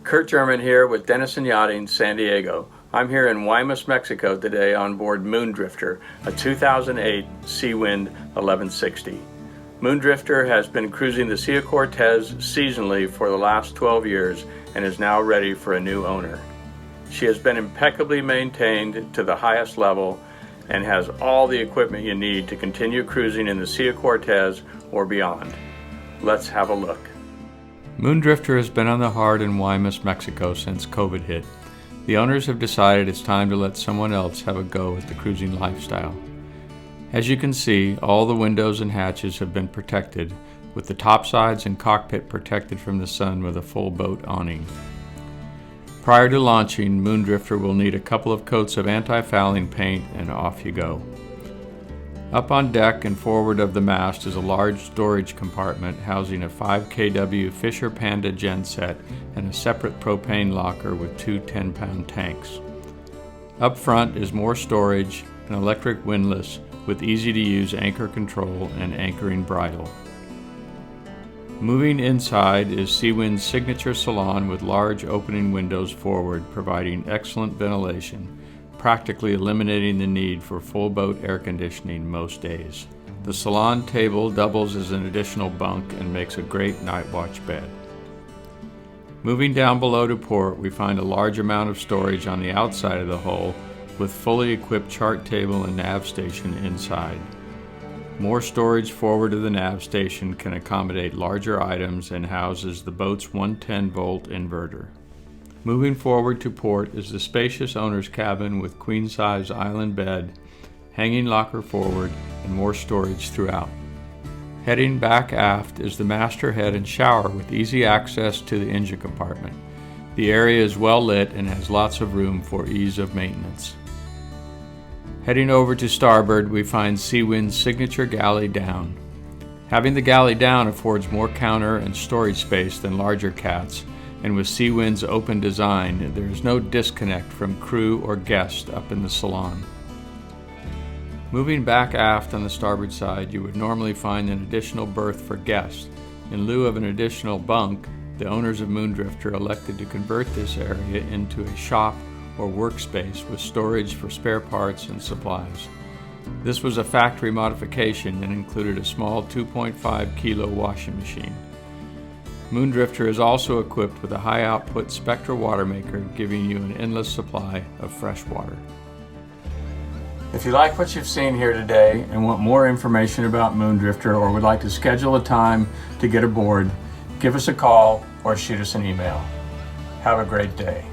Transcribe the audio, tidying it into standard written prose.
Kurt German here with Denison Yachting, San Diego. I'm here in Guaymas, Mexico today on board Moondrifter, a 2008 Seawind 1160. Moondrifter has been cruising the Sea of Cortez seasonally for the last 12 years and is now ready for a new owner. She has been impeccably maintained to the highest level and has all the equipment you need to continue cruising in the Sea of Cortez or beyond. Let's have a look. Moondrifter has been on the hard in Guaymas, Mexico since COVID hit. The owners have decided it's time to let someone else have a go at the cruising lifestyle. As you can see, all the windows and hatches have been protected, with the topsides and cockpit protected from the sun with a full boat awning. Prior to launching, Moondrifter will need a couple of coats of anti-fouling paint and off you go. Up on deck and forward of the mast is a large storage compartment housing a 5 kW Fisher Panda genset and a separate propane locker with two 10-pound tanks. Up front is more storage, an electric windlass with easy-to-use anchor control and anchoring bridle. Moving inside is Seawind's signature salon with large opening windows forward, providing excellent ventilation, practically eliminating the need for full boat air conditioning most days. The salon table doubles as an additional bunk and makes a great night watch bed. Moving down below to port, we find a large amount of storage on the outside of the hull with fully equipped chart table and nav station inside. More storage forward of the nav station can accommodate larger items and houses the boat's 110-volt inverter. Moving forward to port is the spacious owner's cabin with queen-size island bed, hanging locker forward, and more storage throughout. Heading back aft is the master head and shower with easy access to the engine compartment. The area is well lit and has lots of room for ease of maintenance. Heading over to starboard, we find Seawind's signature galley down. Having the galley down affords more counter and storage space than larger cats, and with Seawind's open design, there is no disconnect from crew or guest up in the salon. Moving back aft on the starboard side, you would normally find an additional berth for guests. In lieu of an additional bunk, the owners of Moondrifter elected to convert this area into a shop or workspace with storage for spare parts and supplies. This was a factory modification and included a small 2.5 kilo washing machine. Moondrifter is also equipped with a high-output Spectra water maker, giving you an endless supply of fresh water. If you like what you've seen here today and want more information about Moondrifter or would like to schedule a time to get aboard, give us a call or shoot us an email. Have a great day.